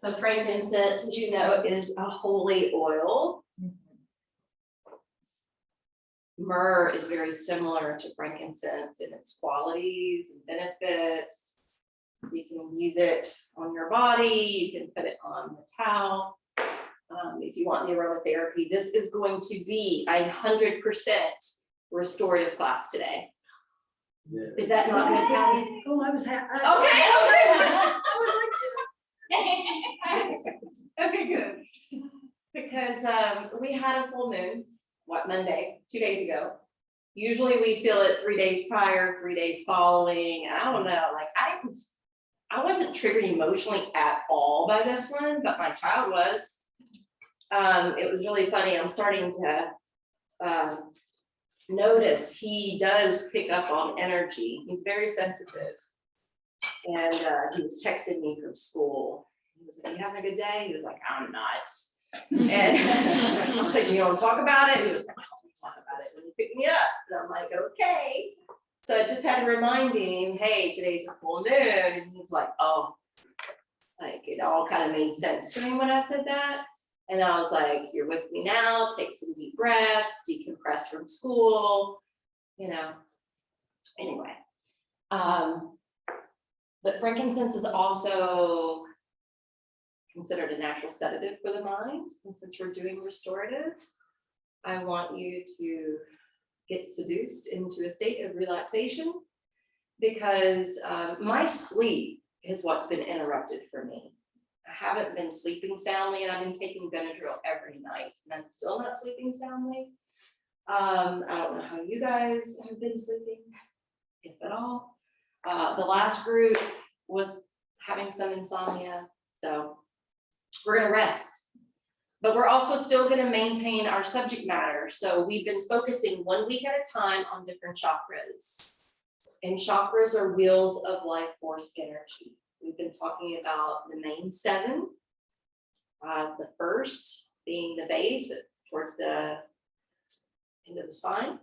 So frankincense, as you know, is a holy oil. Myrrh is very similar to frankincense in its qualities and benefits. You can use it on your body, you can put it on the towel. If you want the aromatherapy, this is going to be a 100% restorative class today. Yeah. Is that not good, Patty? Oh, I was happy. Okay, good. Because we had a full moon, Monday, 2 days ago. Usually we feel it 3 days prior, 3 days following. I don't know, like I wasn't triggered emotionally at all by this one, but my child was. It was really funny. I'm starting to notice he does pick up on energy. He's very sensitive. And he was texting me from school. He was like, "You having a good day?" He was like, "I'm not." And I was like, "You don't talk about it?" He was like, "I don't talk about it when you pick me up." And I'm like, "Okay." So I just had to remind him, "Hey, today's a full moon." And he was like, "Oh," like it all kind of made sense to him when I said that. And I was like, "You're with me now, take some deep breaths, decompress from school," anyway. But frankincense is also considered a natural sedative for the mind. And since we're doing restorative, I want you to get seduced into a state of relaxation, because my sleep is what's been interrupted for me. I haven't been sleeping soundly, and I've been taking Benadryl every night, and I'm still not sleeping soundly. I don't know how you guys have been sleeping, if at all. The last group was having some insomnia, so we're gonna rest. But we're also still gonna maintain our subject matter. So we've been focusing 1 week at a time on different chakras. And chakras are wheels of life force energy. We've been talking about the main 7, the first being the base towards the end of the spine,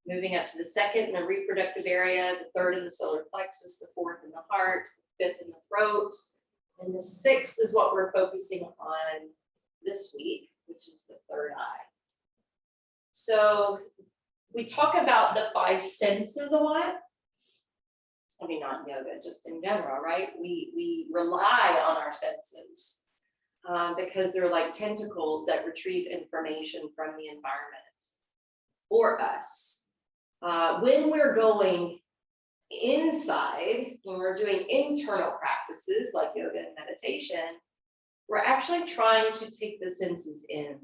moving up to the second in the reproductive area, the third in the solar plexus, the fourth in the heart, the fifth in the throat, and the 6th is what we're focusing on this week, which is the third eye. So we talk about the 5 senses a lot. I mean, not in yoga, just in general, right? We rely on our senses because they're like tentacles that retrieve information from the environment for us. When we're going inside, when we're doing internal practices like yoga and meditation, we're actually trying to take the senses in.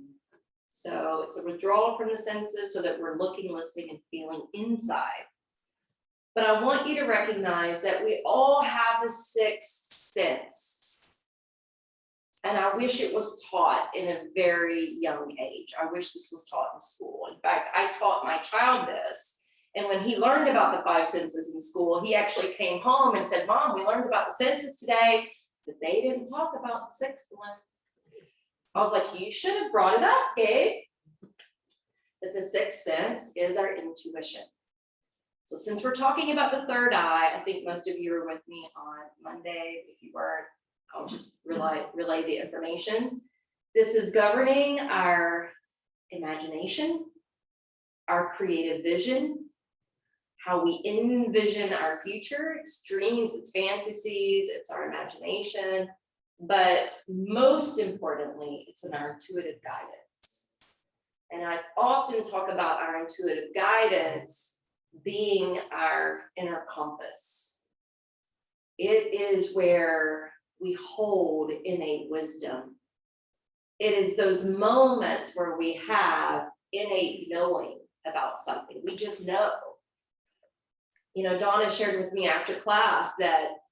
So it's a withdrawal from the senses so that we're looking, listening, and feeling inside. But I want you to recognize that we all have a 6th sense. And I wish it was taught in a very young age. I wish this was taught in school. In fact, I taught my child this. And when he learned about the 5 senses in school, he actually came home and said, "Mom, we learned about the senses today, but they didn't talk about the 6th one." I was like, "You should have brought it up, Gabe." But the 6th sense is our intuition. So since we're talking about the third eye, I think most of you were with me on Monday. If you weren't, I'll just relay the information. This is governing our imagination, our creative vision, how we envision our future. It's dreams, it's fantasies, it's our imagination, but most importantly, it's in our intuitive guidance. And I often talk about our intuitive guidance being our inner compass. It is where we hold innate wisdom. It is those moments where we have innate knowing about something. We just know. Donna shared with me after class that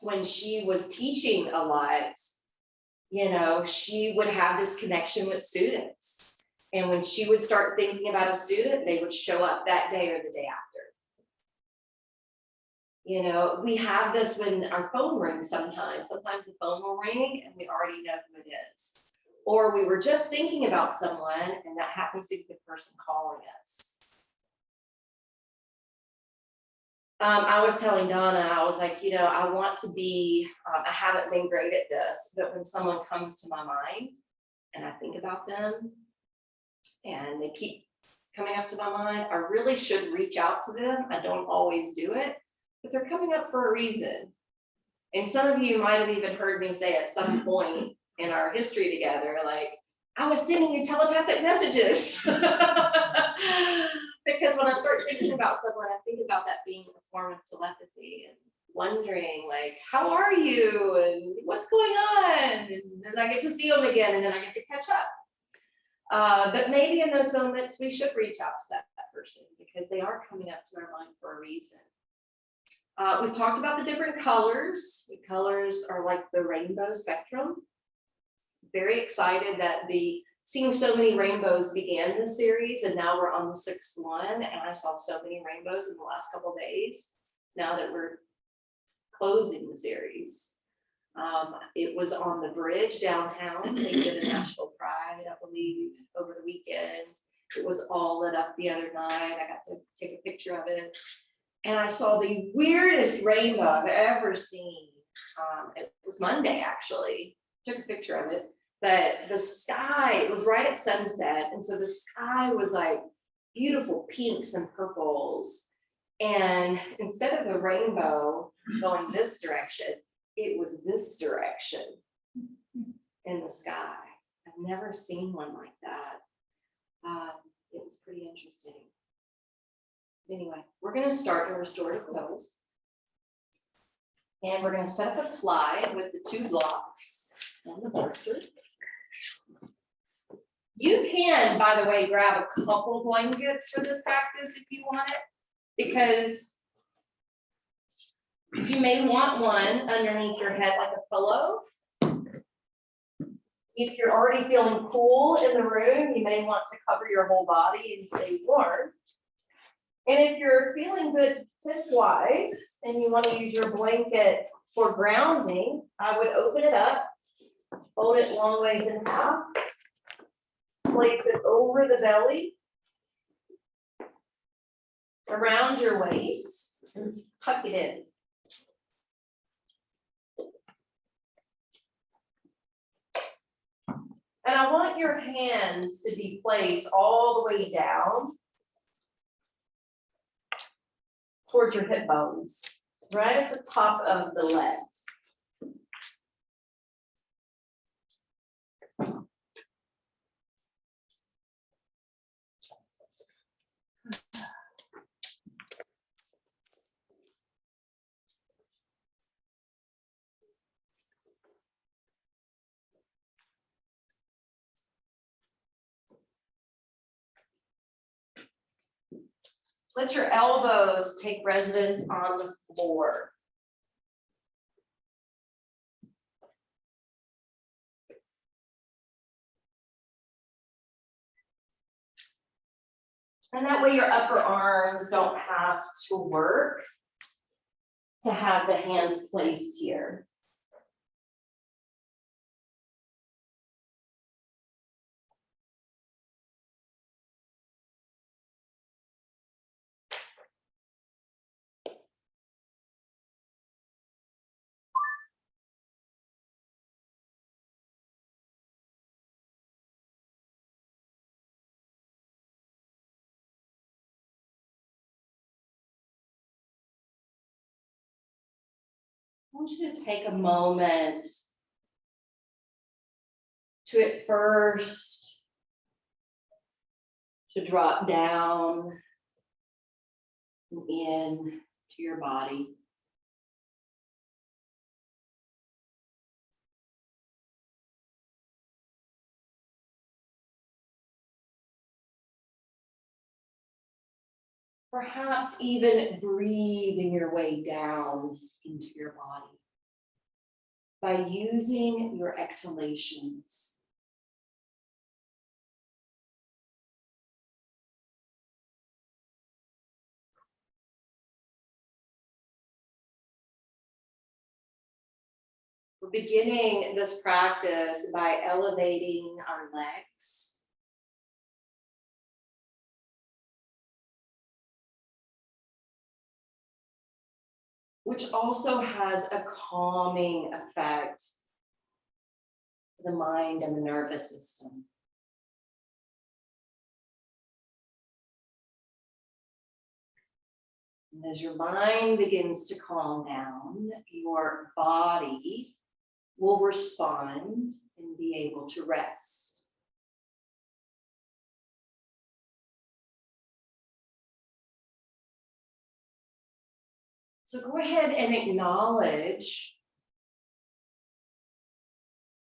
when she was teaching a lot, she would have this connection with students. And when she would start thinking about a student, they would show up that day or the day after. We have this when our phone rings sometimes. Sometimes the phone will ring and we already know who it is. Or we were just thinking about someone and that happens to be the person calling us. I was telling Donna, I was like, I want to be, I haven't been great at this, but when someone comes to my mind and I think about them and they keep coming up to my mind, I really should reach out to them. I don't always do it, but they're coming up for a reason. And some of you might have even heard me say at some point in our history together, like, I was sending you telepathic messages. Because when I start thinking about someone, I think about that being a form of telepathy and wondering, like, how are you and what's going on? And then I get to see them again and then I get to catch up. But maybe in those moments, we should reach out to that person because they are coming up to our mind for a reason. We've talked about the different colors. The colors are like the rainbow spectrum. Very excited that seeing so many rainbows began this series, and now we're on the 6th one, and I saw so many rainbows in the last couple of days now that we're closing the series. It was on the bridge downtown. They did a National Pride, I believe, over the weekend. It was all lit up the other night. I got to take a picture of it. And I saw the weirdest rainbow I've ever seen. It was Monday, actually. Took a picture of it. But the sky, it was right at sunset. And so the sky was like beautiful pinks and purples. And instead of the rainbow going this direction, it was this direction in the sky. I've never seen one like that. It was pretty interesting. Anyway, we're going to start in restorative pose. And we're going to set up a slide with the 2 blocks and the bolster. You can, by the way, grab a couple blankets for this practice if you want it, because you may want one underneath your head like a pillow. If you're already feeling cool in the room, you may want to cover your whole body and stay warm. And if you're feeling good tip-wise and you want to use your blanket for grounding, I would open it up, fold it long ways in half, place it over the belly, around your waist, and tuck it in. And I want your hands to be placed all the way down towards your hip bones, right at the top of the legs. Let your elbows take residence on the floor. And that way your upper arms don't have to work to have the hands placed here. I want you to take a moment to at first to drop down and in to your body. Perhaps even breathing your way down into your body by using your exhalations. We're beginning this practice by elevating our legs. which also has a calming effect for the mind and the nervous system. And as your mind begins to calm down, your body will respond and be able to rest. So go ahead and acknowledge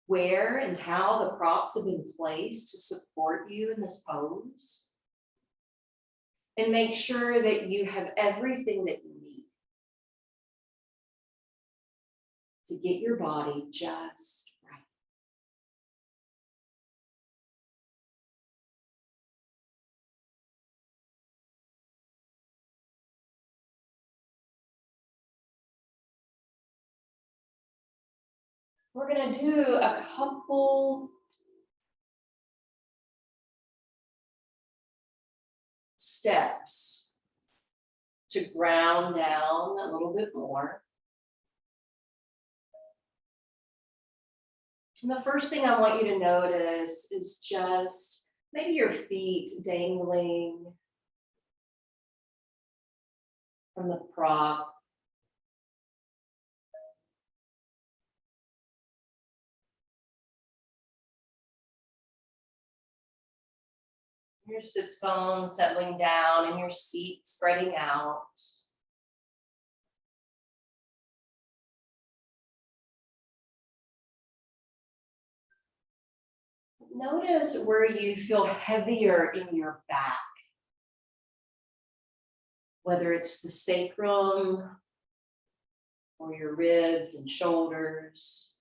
where and how the props have been placed to support you in this pose. And make sure that you have everything that you need to get your body just right. We're going to do a couple steps to ground down a little bit more. And the first thing I want you to notice is just maybe your feet dangling from the prop. Your sits bones settling down and your seat spreading out. Notice where you feel heavier in your back, whether it's the sacrum or your ribs and shoulders.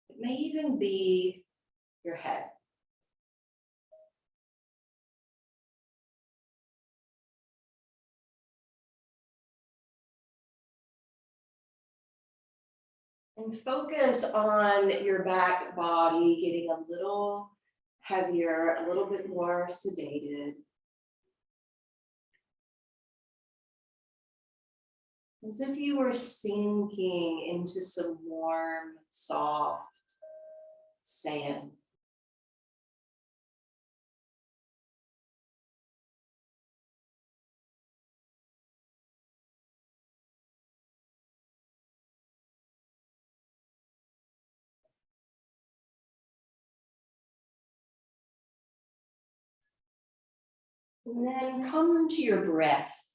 It may even be your head. And focus on your back body getting a little heavier, a little bit more sedated. As if you were sinking into some warm, soft sand. And then come to your breath.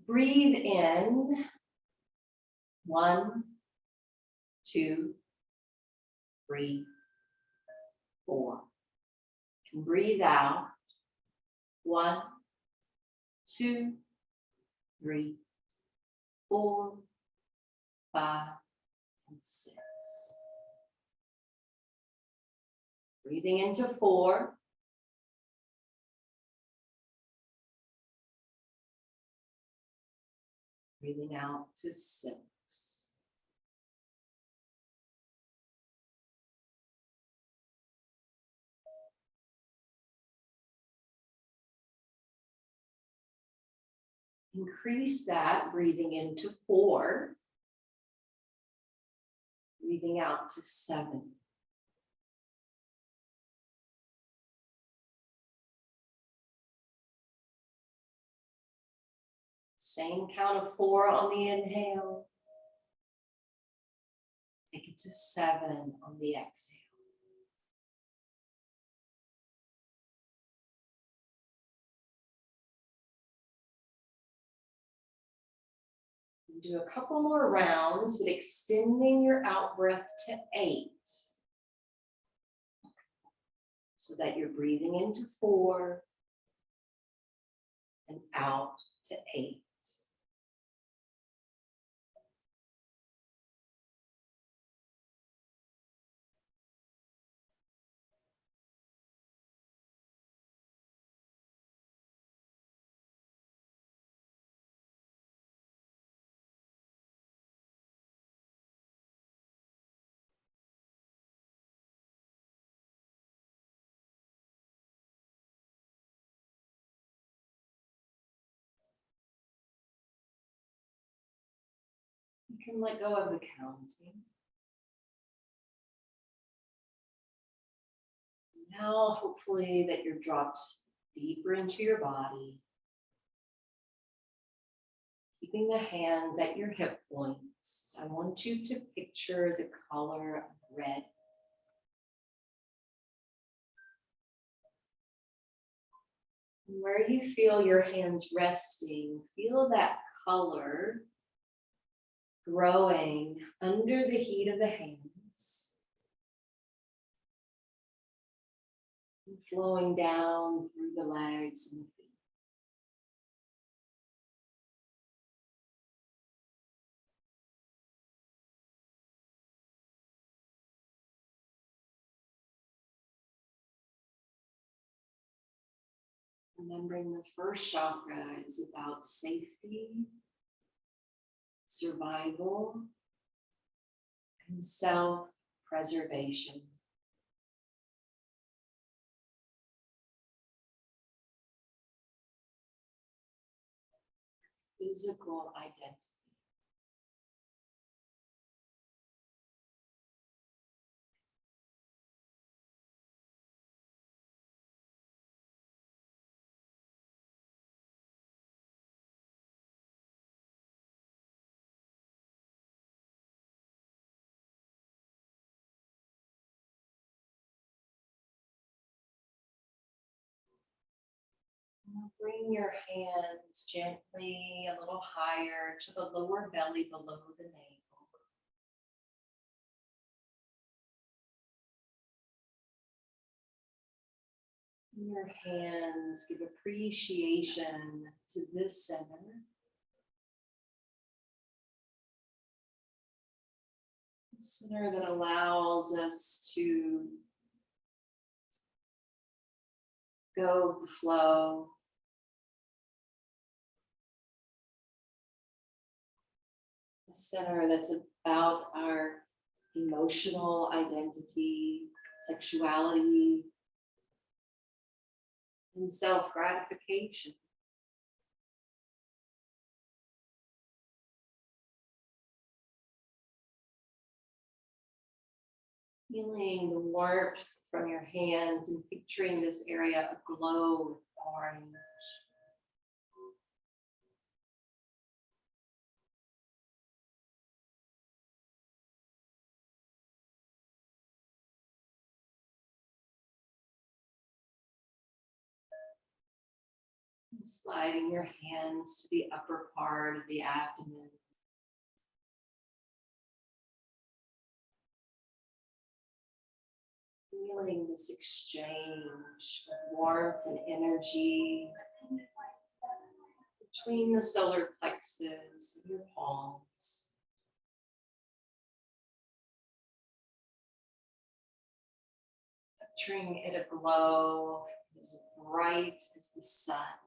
Breathe in. 1, 2, 3, 4. And breathe out. 1, 2, 3, 4, 5, and 6. Breathing into 4. Breathing out to 6. Increase that, breathing into 4. Breathing out to 7. Same count of 4 on the inhale. Take it to 7 on the exhale. Do a couple more rounds, but extending your out breath to 8. So that you're breathing into 4 and out to 8. can let go of the counting. Now, hopefully that you're dropped deeper into your body, keeping the hands at your hip points. I want you to picture the color of red. Where you feel your hands resting, feel that color growing under the heat of the hands, and flowing down through the legs and the feet. Remembering the first chakra is about safety, survival, and self-preservation. Physical identity. Now bring your hands gently a little higher to the lower belly below the navel. Your hands give appreciation to this center. The center that allows us to go with the flow. A center that's about our emotional identity, sexuality, and self-gratification. Feeling the warmth from your hands and picturing this area aglow with orange. And sliding your hands to the upper part of the abdomen. Feeling this exchange of warmth and energy between the solar plexus and your palms. Picturing it aglow, as bright as the sun.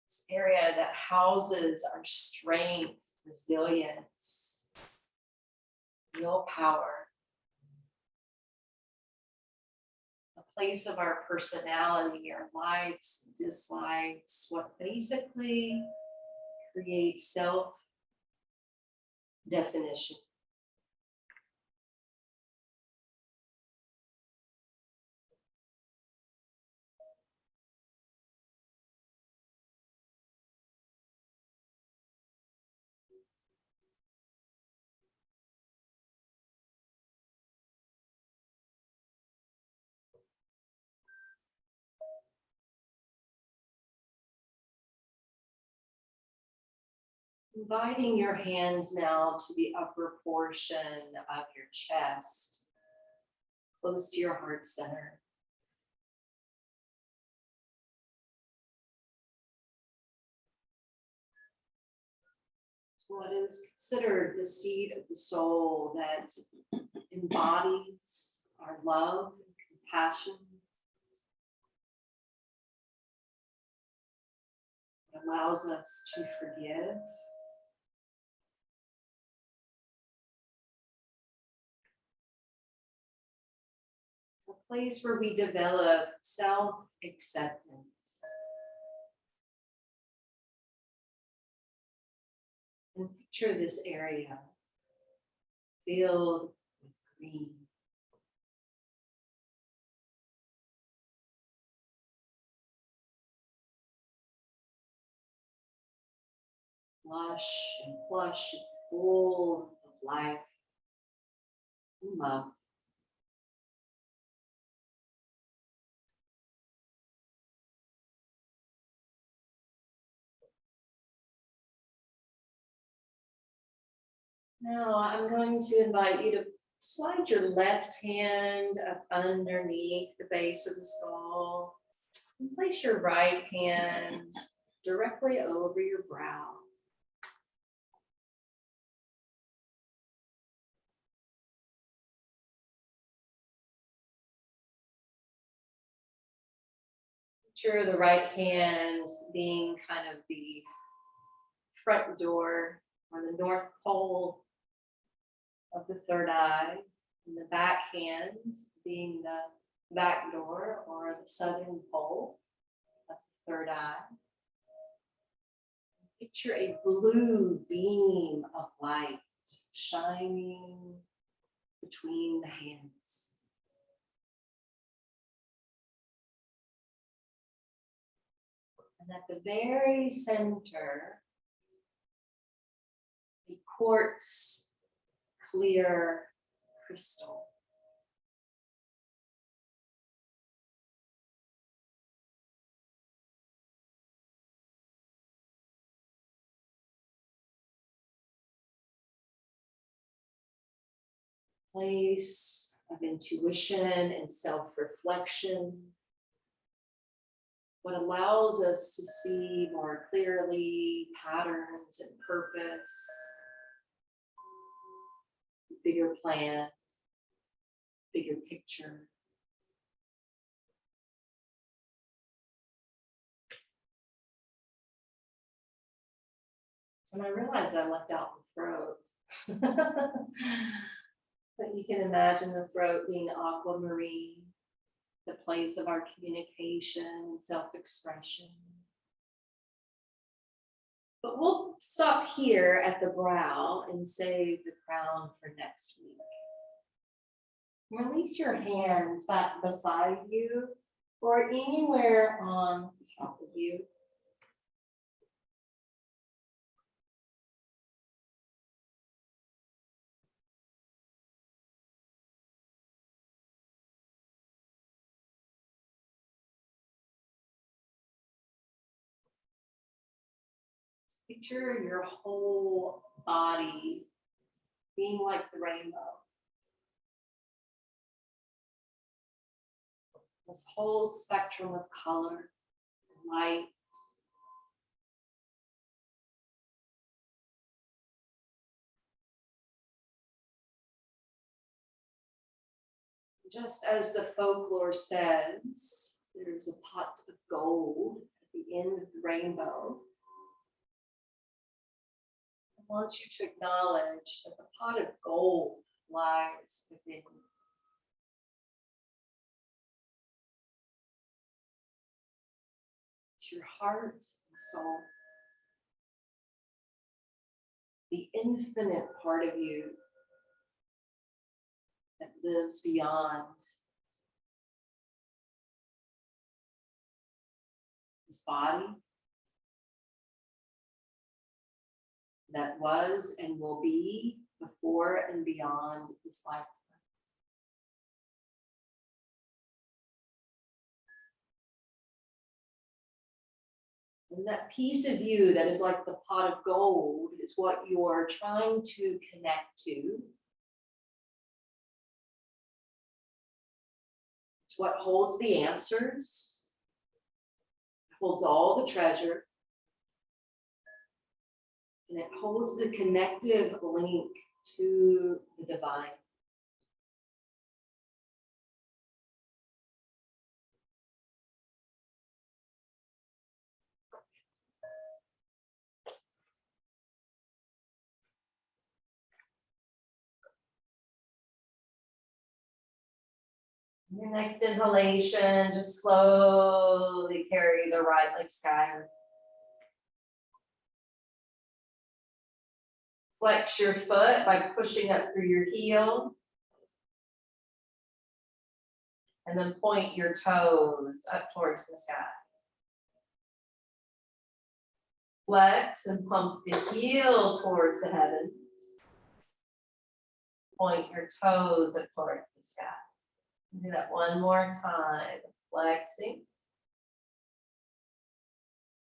This area that houses our strength, resilience, willpower. A place of our personality, our likes and dislikes, what basically creates self-definition. Inviting your hands now to the upper portion of your chest, close to your heart center. What is considered the seat of the soul that embodies our love and compassion. It allows us to forgive. A place where we develop self-acceptance. Picture this area filled with green. Lush and plush and full of life and love. Now I'm going to invite you to slide your left hand up underneath the base of the skull and place your right hand directly over your brow. Picture the right hand being kind of the front door or the north pole of the third eye, and the back hand being the back door or the southern pole of the third eye. Picture a blue beam of light shining between the hands. And at the very center, a quartz clear crystal. Place of intuition and self-reflection. What allows us to see more clearly patterns and purpose, bigger plan, bigger picture. So I realized I left out the throat. But you can imagine the throat being aquamarine, the place of our communication and self-expression. But we'll stop here at the brow and save the crown for next week. Release your hands back beside you or anywhere on top of you. Picture your whole body being like the rainbow. This whole spectrum of color, light, just as the folklore says, there's a pot of gold at the end of the rainbow. I want you to acknowledge that the pot of gold lies within you. It's your heart and soul. The infinite part of you that lives beyond this body, that was and will be before and beyond this lifetime. And that piece of you that is like the pot of gold is what you're trying to connect to. It's what holds the answers, it holds all the treasure, and it holds the connective link to the divine. Your next inhalation, just slowly carry the right leg skyward. Flex your foot by pushing up through your heel. And then point your toes up towards the sky. Flex and pump the heel towards the heavens. Point your toes up towards the sky. Do that one more time. Flexing.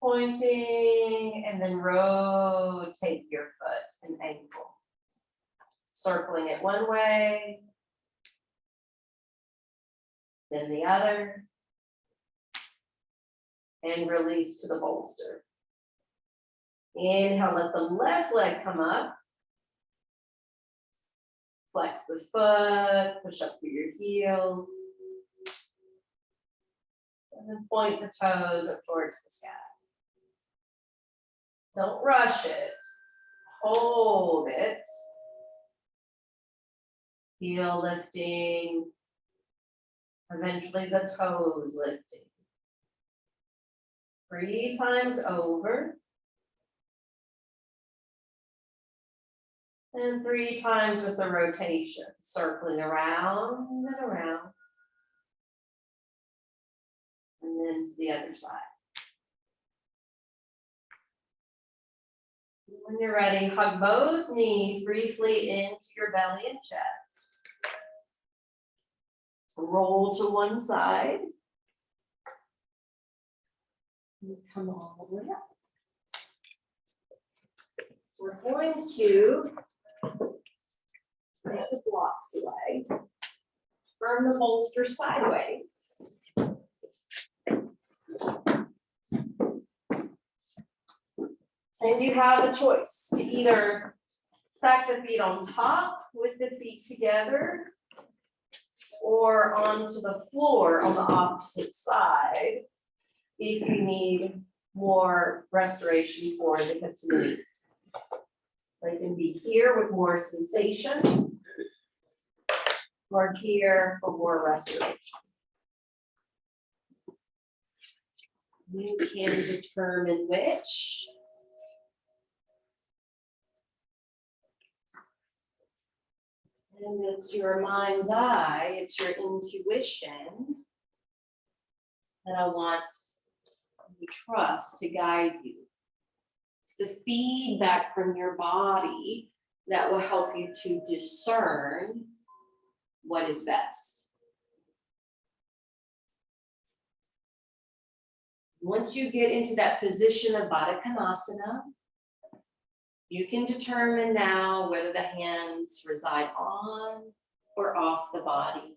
Pointing, and then rotate your foot and ankle. Circling it one way, then the other, and release to the bolster. Inhale, let the left leg come up. Flex the foot, push up through your heel. And then point the toes up towards the sky. Don't rush it. Hold it. Heel lifting. Eventually the toes lifting. 3 times over. And 3 times with the rotation, circling around and around. And then to the other side. When you're ready, hug both knees briefly into your belly and chest. Roll to one side. And come all the way up. We're going to take the blocks away. Turn the bolster sideways. And you have a choice to either stack the feet on top with the feet together or onto the floor on the opposite side if you need more restoration for the hips and knees. They can be here with more sensation or here for more restoration. You can determine which. And it's your mind's eye, it's your intuition that I want you to trust to guide you. It's the feedback from your body that will help you to discern what is best. Once you get into that position of Baddha Konasana, you can determine now whether the hands reside on or off the body.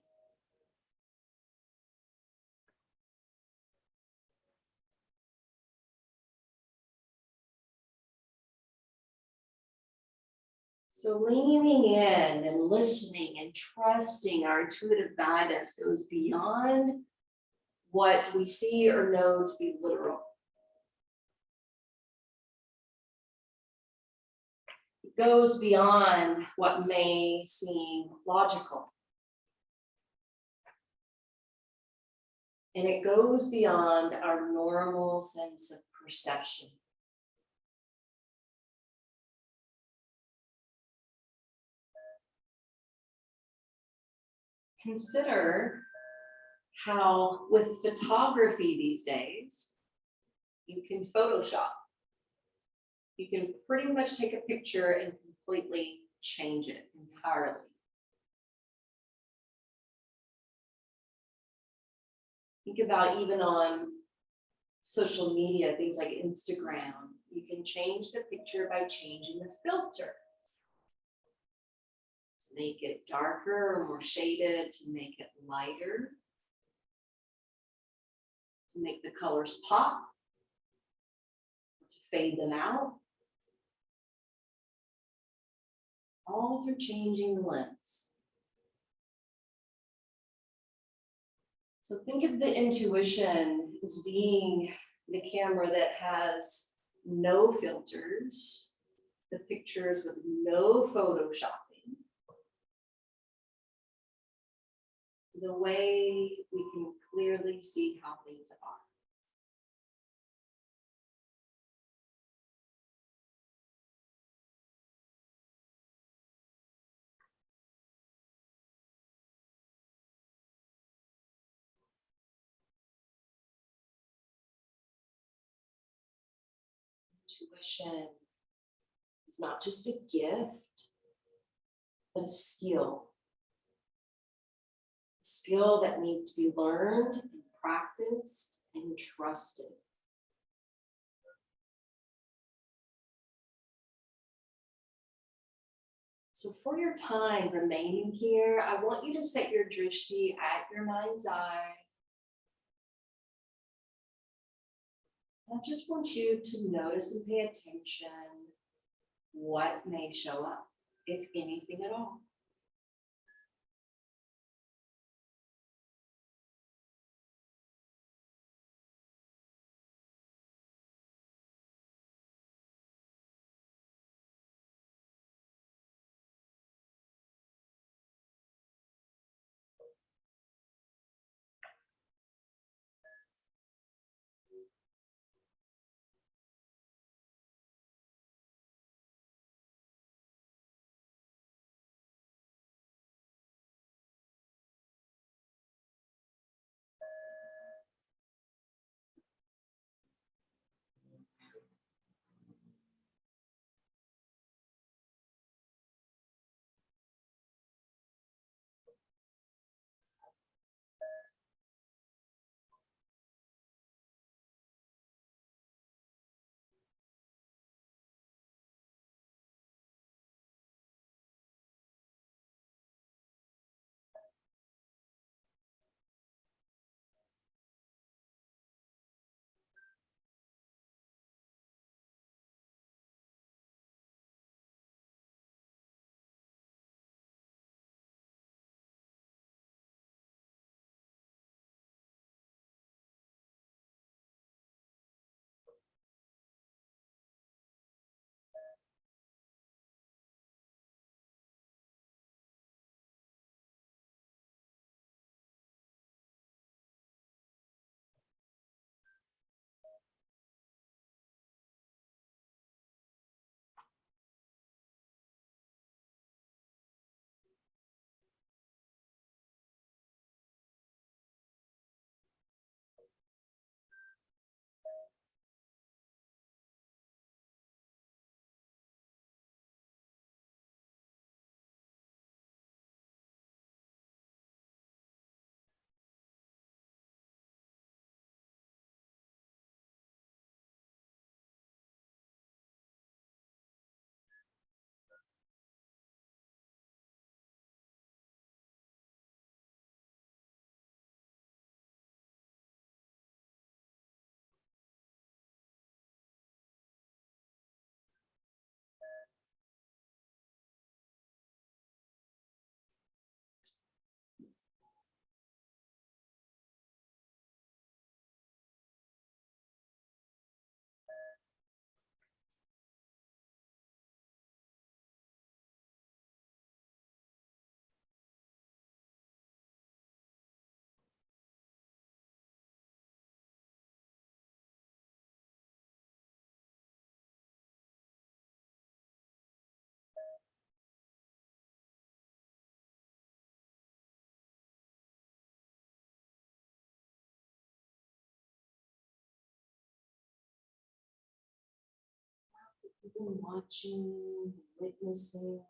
So leaning in and listening and trusting our intuitive guidance goes beyond what we see or know to be literal. It goes beyond what may seem logical. And it goes beyond our normal sense of perception. Consider how with photography these days, you can Photoshop. You can pretty much take a picture and completely change it entirely. Think about even on social media, things like Instagram, you can change the picture by changing the filter. To make it darker or more shaded, to make it lighter, to make the colors pop, to fade them out, all through changing the lens. So think of the intuition as being the camera that has no filters, the pictures with no photoshopping. The way we can clearly see how things are. intuition is not just a gift, but a skill. A skill that needs to be learned and practiced and trusted. So for your time remaining here, I want you to set your drishti at your mind's eye. I just want you to notice and pay attention what may show up, if anything at all. You've been watching, witnessing.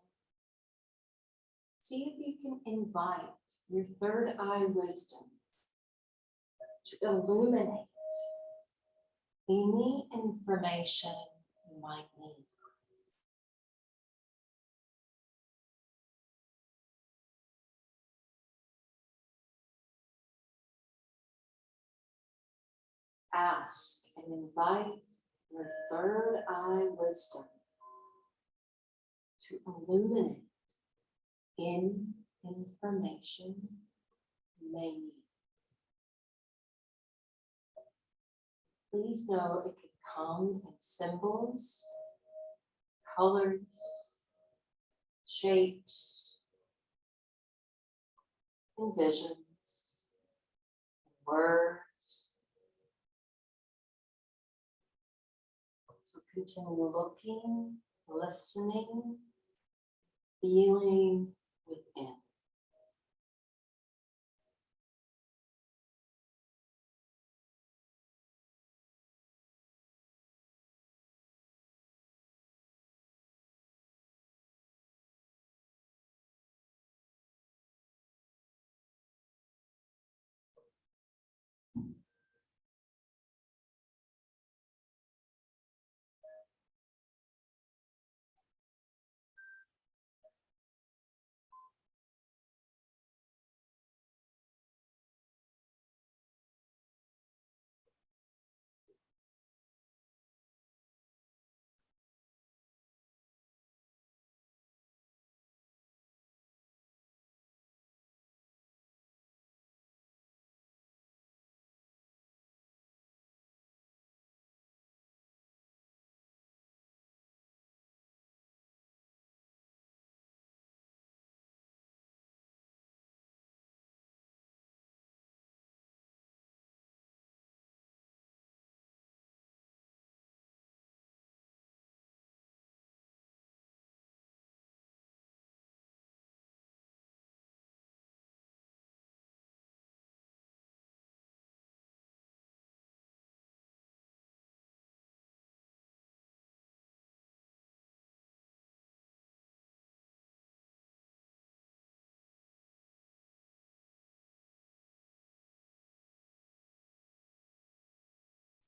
See if you can invite your third eye wisdom to illuminate any information you might need. Ask and invite your third eye wisdom to illuminate any information you may need. Please know it can come in symbols, colors, shapes, and visions, and words. So continue looking, listening, feeling within.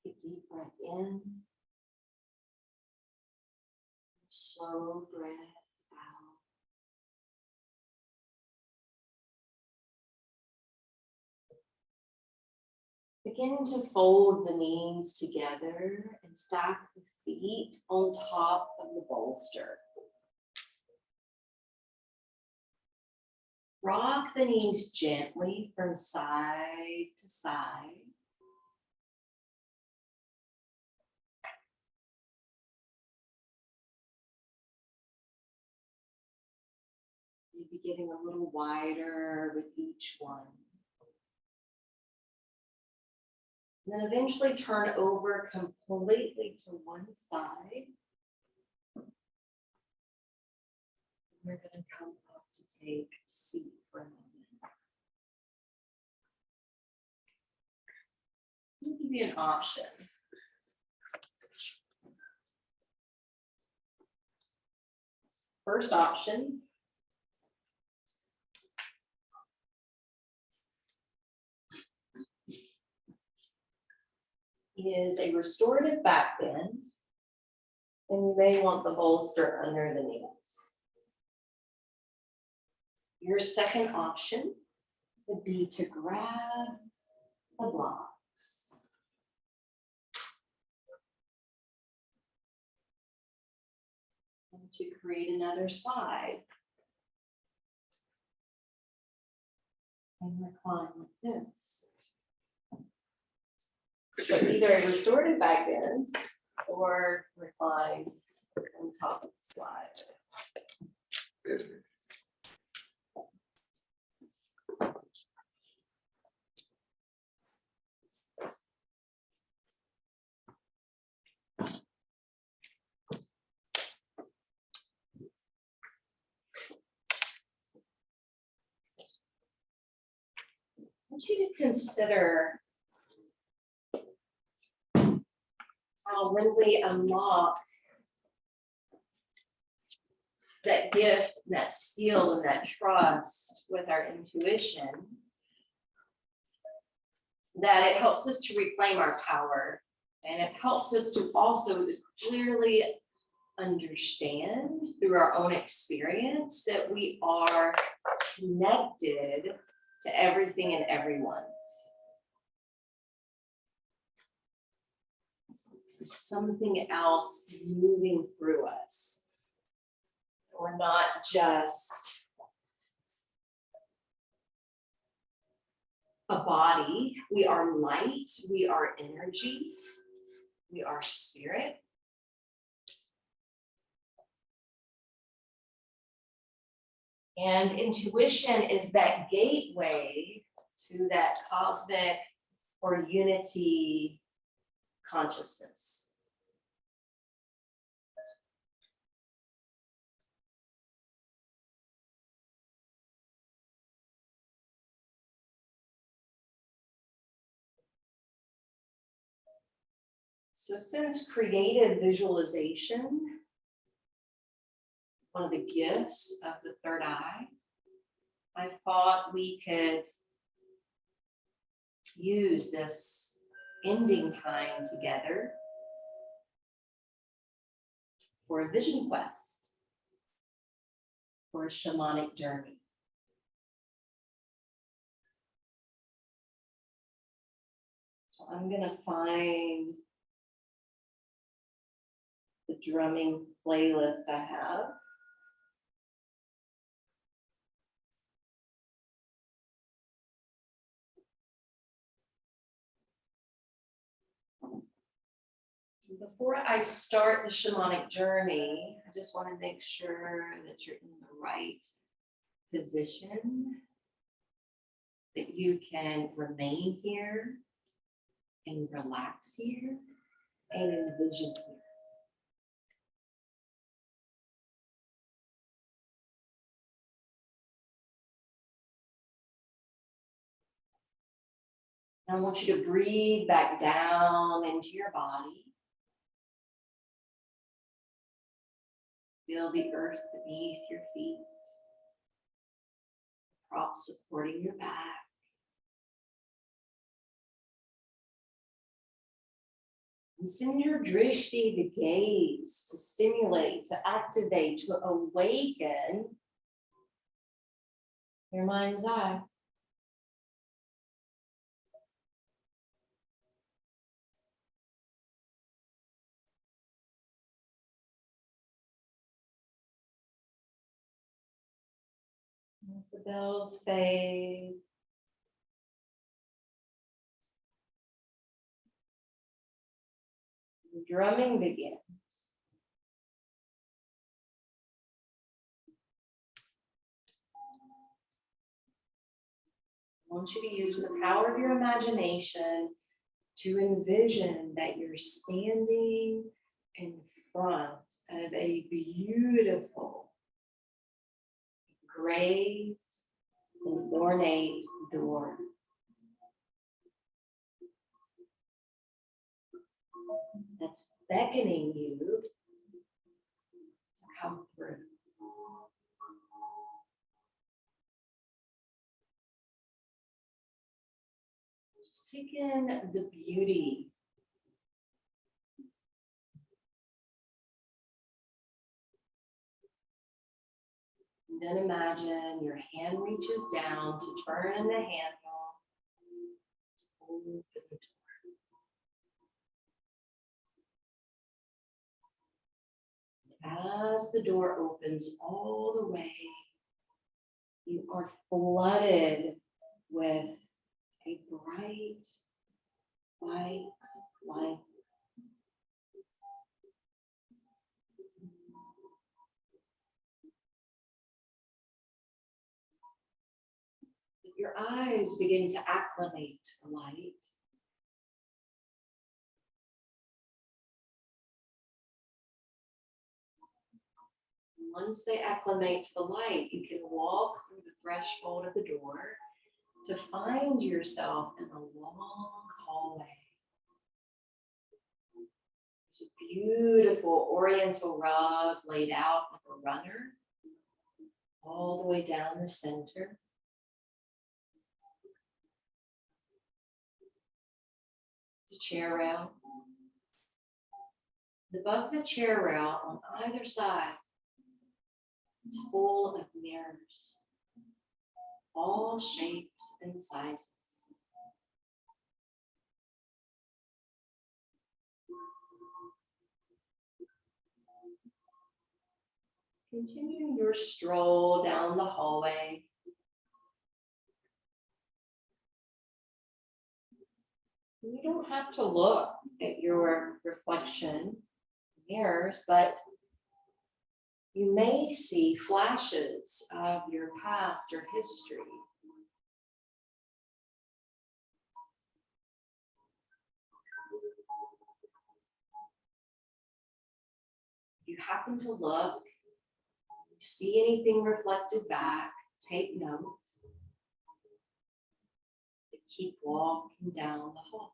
Take a deep breath in. Slow breath out. Begin to fold the knees together and stack the feet on top of the bolster. Rock the knees gently from side to side. Maybe getting a little wider with each one. And then eventually turn over completely to one side. We're going to come up to take a seat for a moment. I'll give you an option. First option is a restorative back bend, and you may want the bolster under the knees. Your second option would be to grab the blocks. And to create another side. And recline like this. So either a restorative back bend or recline on top of the slide. I want you to consider how when we unlock that gift, and that skill, and that trust with our intuition, that it helps us to reclaim our power, and it helps us to also clearly understand through our own experience that we are connected to everything and everyone. There's something else moving through us. We're not just a body. We are light. We are energy. We are spirit. And intuition is that gateway to that cosmic or unity consciousness. So since creative visualization, one of the gifts of the third eye, I thought we could use this ending time together for a vision quest, for a shamanic journey. So I'm gonna find the drumming playlist I have. Before I start the shamanic journey, I just want to make sure that you're in the right position, that you can remain here and relax here and envision here. I want you to breathe back down into your body. Feel the earth beneath your feet, props supporting your back. And send your drishti, the gaze, to stimulate, to activate, to awaken your mind's eye. As the bells fade, the drumming begins. I want you to use the power of your imagination to envision that you're standing in front of a beautiful, engraved, and ornate door. That's beckoning you to come through. Just take in the beauty. And then imagine your hand reaches down to turn the handle to open the door. As the door opens all the way, you are flooded with a bright, white light. Your eyes begin to acclimate to the light. Once they acclimate to the light, you can walk through the threshold of the door to find yourself in a long hallway. There's a beautiful oriental rug laid out like a runner, all the way down the center. It's a chair rail. Above the chair rail on either side, it's full of mirrors, all shapes and sizes. Continue your stroll down the hallway. You don't have to look at your reflection in mirrors, but you may see flashes of your past or history. If you happen to look, you see anything reflected back, take note. And keep walking down the hall.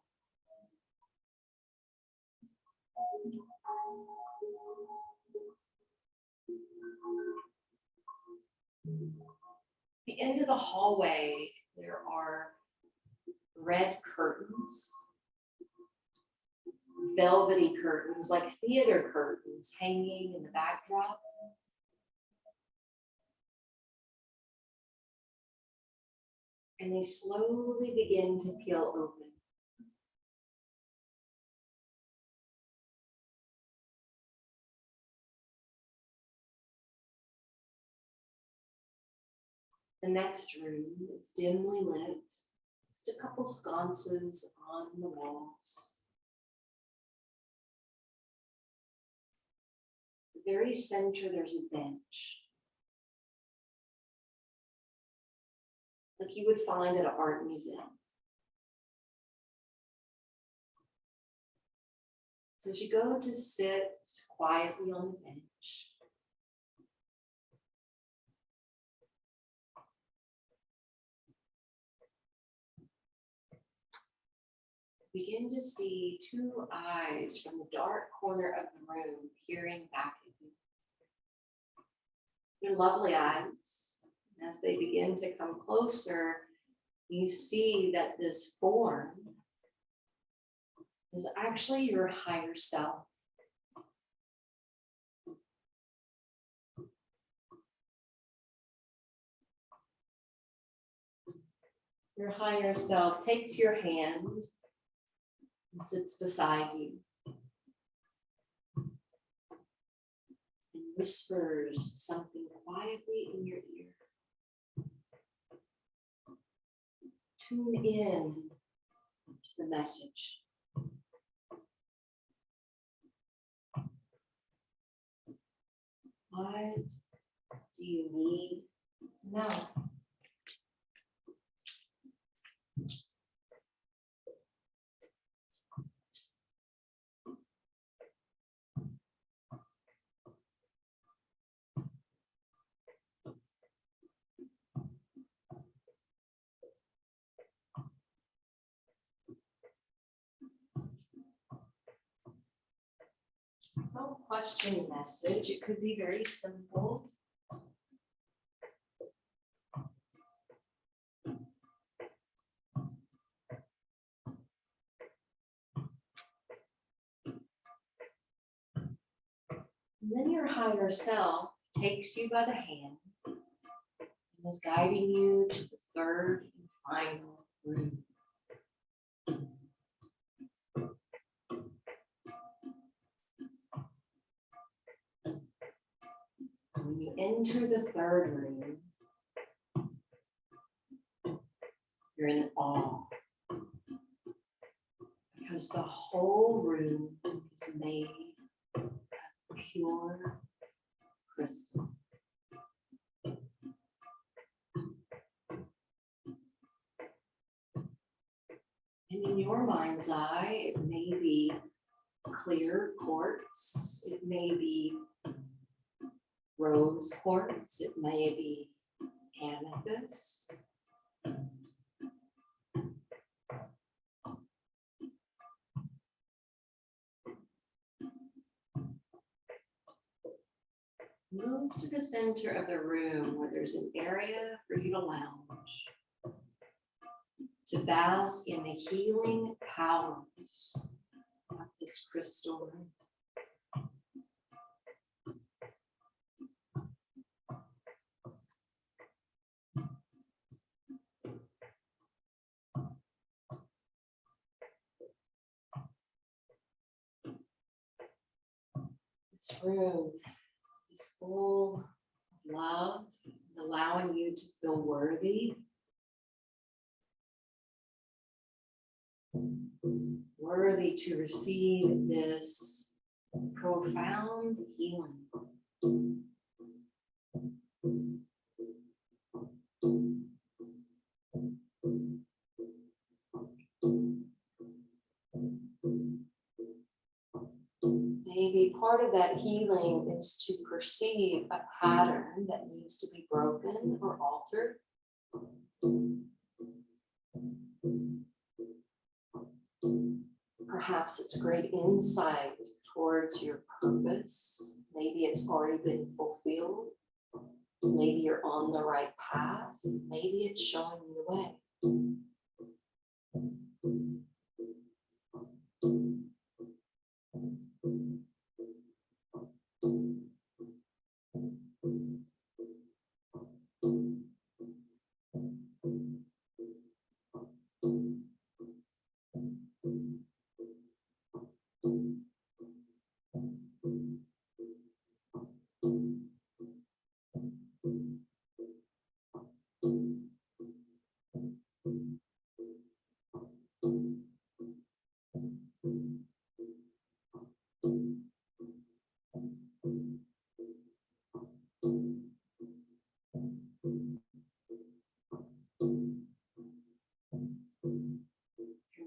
At the end of the hallway, there are red curtains, velvety curtains, like theater curtains hanging in the backdrop. And they slowly begin to peel open. The next room is dimly lit, just a couple sconces on the walls. At the very center, there's a bench, like you would find at an art museum. So as you go to sit quietly on the bench, begin to see two eyes from the dark corner of the room peering back at you. They're lovely eyes. As they begin to come closer, you see that this form is actually your higher self. Your higher self takes your hand and sits beside you and whispers something quietly in your ear. Tune in to the message. What do you need to know? Don't question the message. It could be very simple. And then your higher self takes you by the hand and is guiding you to the third and final room. When you enter the third room, you're in awe because the whole room is made of pure crystal. And in your mind's eye, it may be clear quartz, it may be rose quartz, it may be amethyst. Move to the center of the room where there's an area for you to lounge, to bask in the healing powers of this crystal room. This room is full of love, allowing you to feel worthy. Worthy to receive this profound healing. Maybe part of that healing is to perceive a pattern that needs to be broken or altered. Perhaps it's great insight towards your purpose. Maybe it's already been fulfilled. Maybe you're on the right path. Maybe it's showing you the way.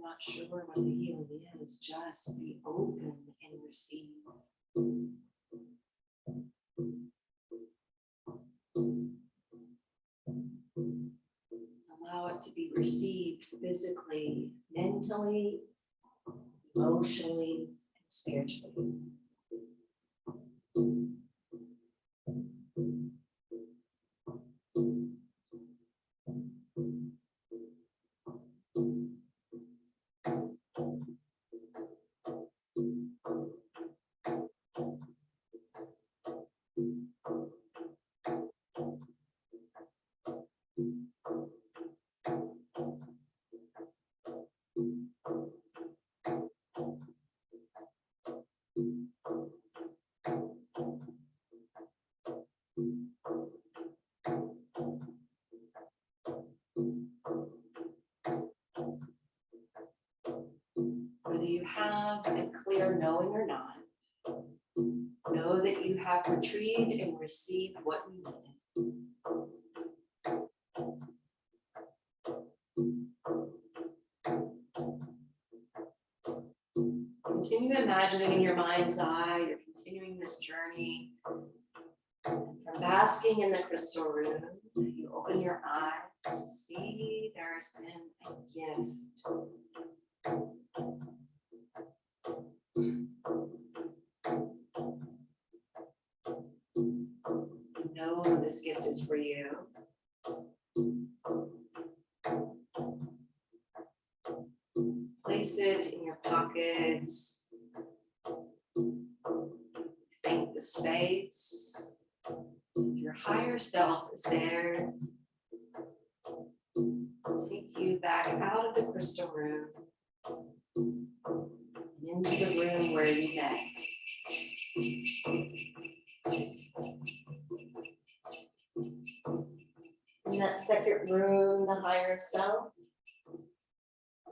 Not sure what the healing is, just be open and receive. Allow it to be received physically, mentally, emotionally, and spiritually. whether you have a clear knowing or not, know that you have retrieved and received what you need. Continue imagining in your mind's eye, you're continuing this journey. From basking in the crystal room, you open your eyes to see there's been a gift. You know this gift is for you. Place it in your pocket. Thank the space. Your higher self is there. Take you back out of the crystal room and into the room where you met. In that second room, the higher self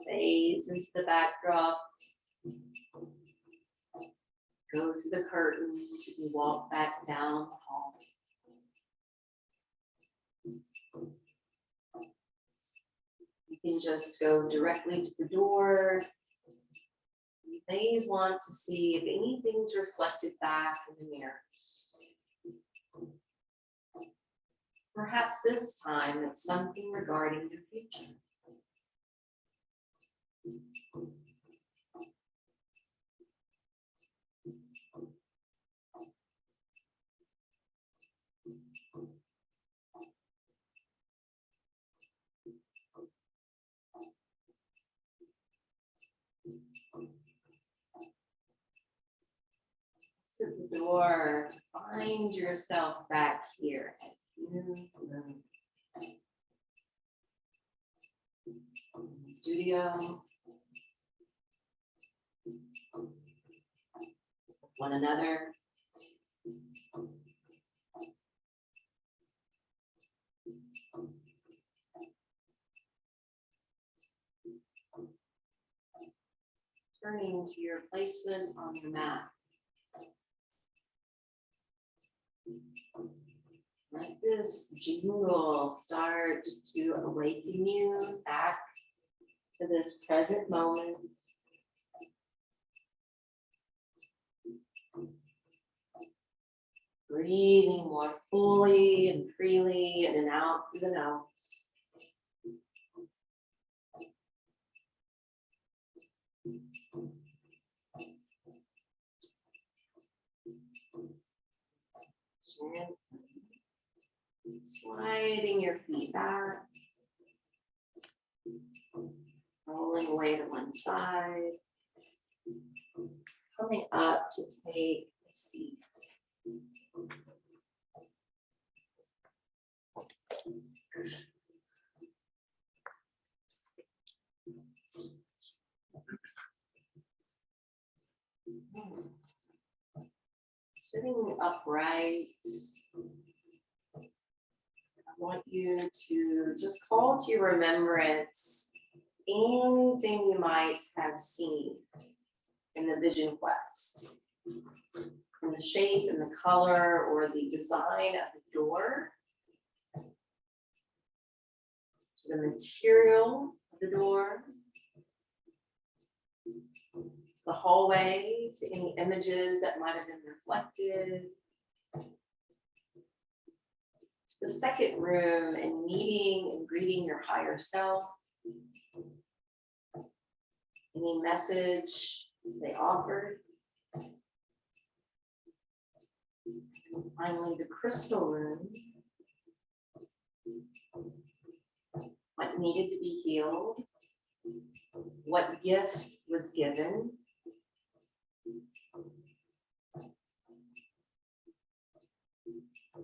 fades into the backdrop. Go through the curtains and you walk back down the hall. You can just go directly to the door. You may want to see if anything's reflected back in the mirrors. Perhaps this time it's something regarding your future. At the door, find yourself back here at the studio, one another. Turning to your placement on the mat. Let this jingle start to awaken you back to this present moment. Breathing more fully and freely in and out through the nose. Gently sliding your feet back, rolling away to one side, coming up to take a seat. Sitting upright, I want you to just call to your remembrance anything you might have seen in the vision quest, from the shape and the color or the design of the door, to the material of the door, to the hallway, to any images that might have been reflected, to the second room and meeting and greeting your higher self, any message they offered. And finally, the crystal room, what needed to be healed, what gift was given,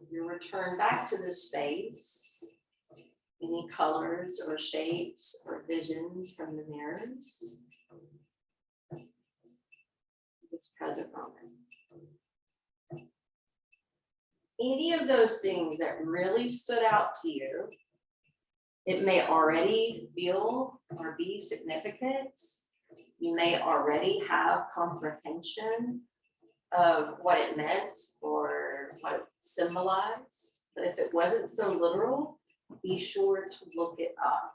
you return back to this space, any colors or shapes or visions from the mirrors, this present moment. Any of those things that really stood out to you, it may already feel or be significant, You may already have comprehension of what it meant or what it symbolized, but if it wasn't so literal, be sure to look it up.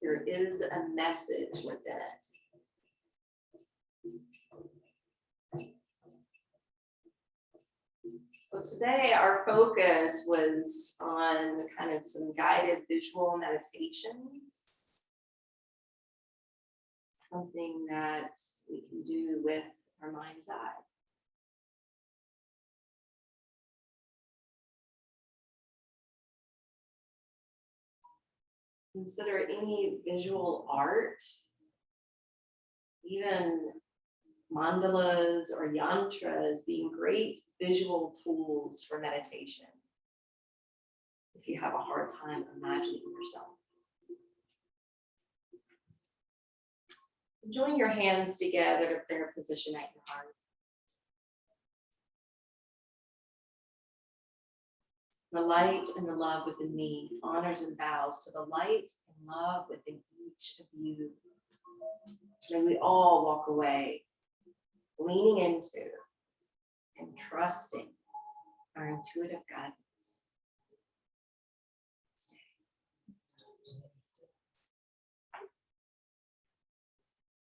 There is a message within it. So today our focus was on kind of some guided visual meditations. Something that we can do with our mind's eye. Consider any visual art, even mandalas or yantras, being great visual tools for meditation. If you have a hard time imagining yourself. Join your hands together to prayer position at your heart. The light and the love within me honors and bows to the light and love within each of you. May we all walk away leaning into and trusting our intuitive guidance.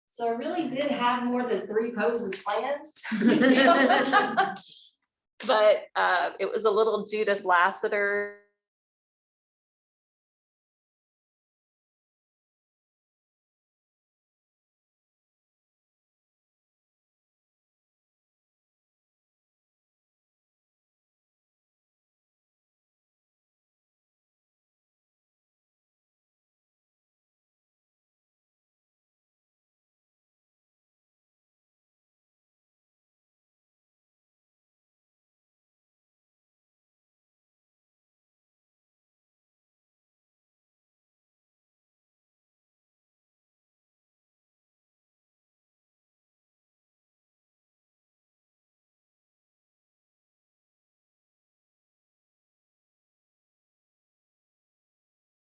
So I really did have more than 3 poses planned. But it was a little Judith Lassiter